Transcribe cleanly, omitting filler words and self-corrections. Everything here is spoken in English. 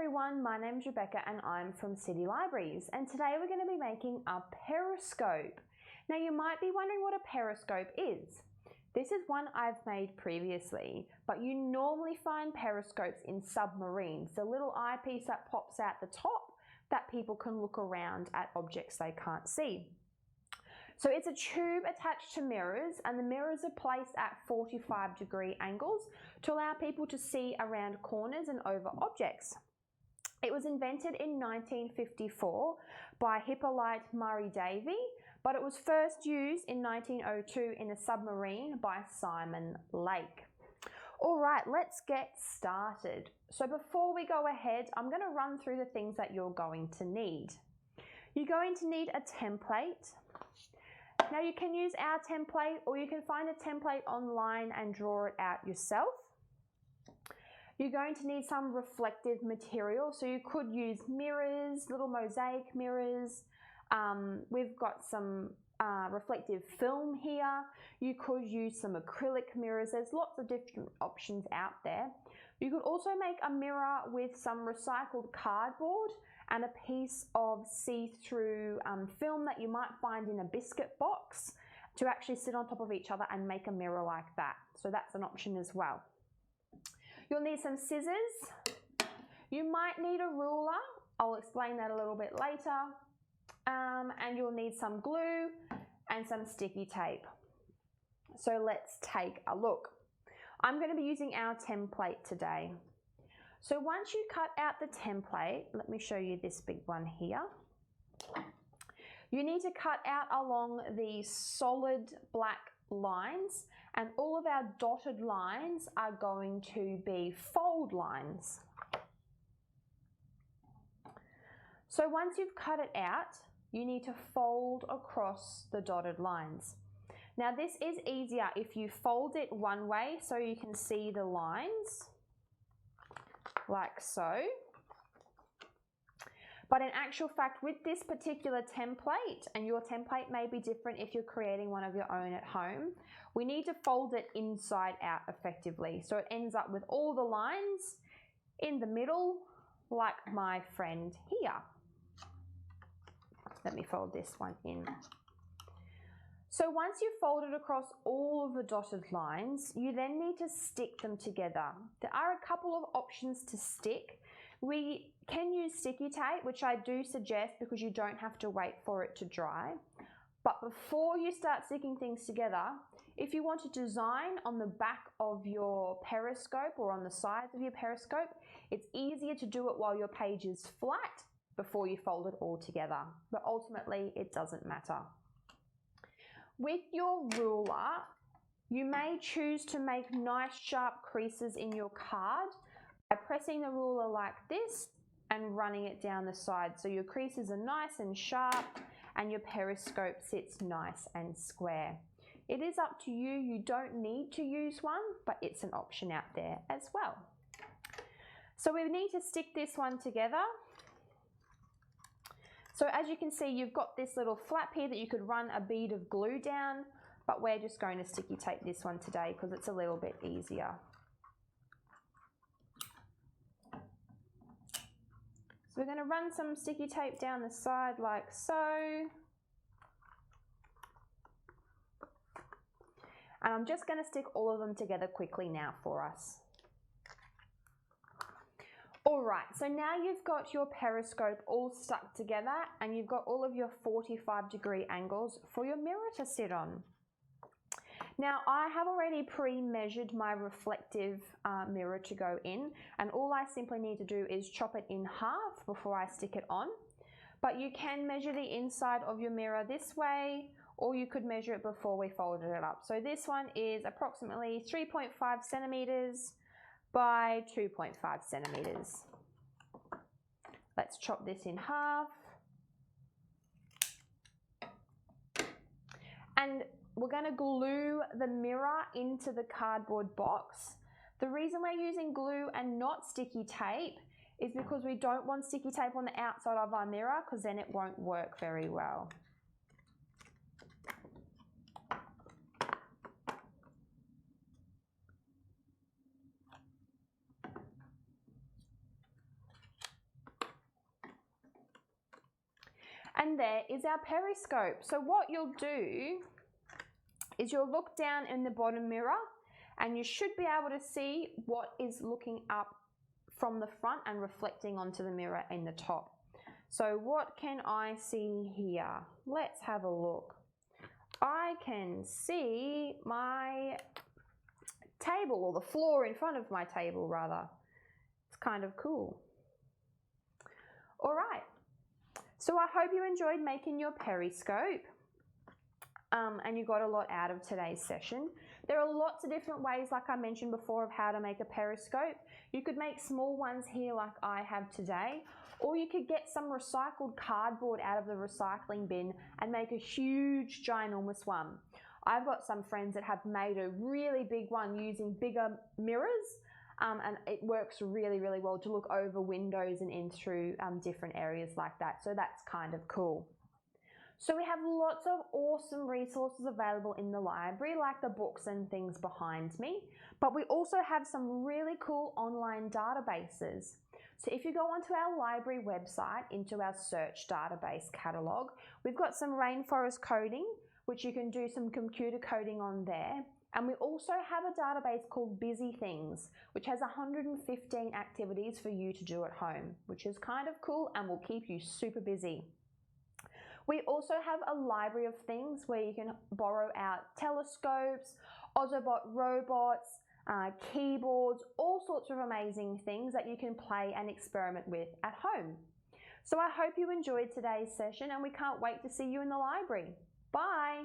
everyone, my name's Rebecca and I'm from City Libraries, and today we're going to be making a periscope. Now you might be wondering what a periscope is. This is one I've made previously, but you normally find periscopes in submarines, the little eyepiece that pops out the top that people can look around at objects they can't see. So it's a tube attached to mirrors, and the mirrors are placed at 45-degree angles to allow people to see around corners and over objects. It was invented in 1954 by Hippolyte Murray-Davy, but it was first used in 1902 in a submarine by Simon Lake. All right, let's get started. So before we go ahead, I'm going to run through the things that you're going to need. You're going to need a template. Now you can use our template, or you can find a template online and draw it out yourself. You're going to need some reflective material, so you could use mirrors, little mosaic mirrors. We've got some reflective film here. You could use some acrylic mirrors. There's lots of different options out there. You could also make a mirror with some recycled cardboard and a piece of see-through film that you might find in a biscuit box to actually sit on top of each other and make a mirror like that. So that's an option as well. You'll need some scissors. You might need a ruler. I'll explain that a little bit later. And you'll need some glue and some sticky tape. So let's take a look. I'm going to be using our template today. So once you cut out the template, let me show you this big one here. You need to cut out along the solid black lines, and all of our dotted lines are going to be fold lines. So once you've cut it out, you need to fold across the dotted lines. Now this is easier if you fold it one way so you can see the lines, like so. But in actual fact, with this particular template, and your template may be different if you're creating one of your own at home, we need to fold it inside out effectively. So it ends up with all the lines in the middle, like my friend here. Let me fold this one in. So once you've folded across all of the dotted lines, you then need to stick them together. There are a couple of options to stick. We can use sticky tape, which I do suggest because you don't have to wait for it to dry. But before you start sticking things together, if you want to design on the back of your periscope or on the sides of your periscope, it's easier to do it while your page is flat before you fold it all together. But ultimately, it doesn't matter. With your ruler, you may choose to make nice sharp creases in your card by pressing the ruler like this and running it down the side. So your creases are nice and sharp and your periscope sits nice and square. It is up to you. You don't need to use one, but it's an option out there as well. So we need to stick this one together. So as you can see, you've got this little flap here that you could run a bead of glue down, but we're just going to sticky tape this one today because it's a little bit easier. So we're going to run some sticky tape down the side like so. And I'm just going to stick all of them together quickly now for us. All right, so now you've got your periscope all stuck together and you've got all of your 45-degree angles for your mirror to sit on. Now I have already pre-measured my reflective mirror to go in, and all I simply need to do is chop it in half before I stick it on. But you can measure the inside of your mirror this way, or you could measure it before we folded it up. So this one is approximately 3.5 centimeters by 2.5 centimeters. Let's chop this in half. And we're going to glue the mirror into the cardboard box. The reason we're using glue and not sticky tape is because we don't want sticky tape on the outside of our mirror, because then it won't work very well. And there is our periscope. So what you'll do is you'll look down in the bottom mirror and you should be able to see what is looking up from the front and reflecting onto the mirror in the top. So what can I see here? Let's have a look. I can see my table, or the floor in front of my table rather. It's kind of cool. All right, so I hope you enjoyed making your periscope and you got a lot out of today's session. There are lots of different ways, like I mentioned before, of how to make a periscope. You could make small ones here like I have today, or you could get some recycled cardboard out of the recycling bin and make a huge, ginormous one. I've got some friends that have made a really big one using bigger mirrors, and it works really, really well to look over windows and in through different areas like that. So that's kind of cool. So we have lots of awesome resources available in the library, like the books and things behind me, but we also have some really cool online databases. So if you go onto our library website, into our search database catalog, we've got some rainforest coding, which you can do some computer coding on there. And we also have a database called Busy Things, which has 115 activities for you to do at home, which is kind of cool and will keep you super busy. We also have a library of things where you can borrow out telescopes, Ozobot robots, keyboards, all sorts of amazing things that you can play and experiment with at home. So I hope you enjoyed today's session and we can't wait to see you in the library. Bye!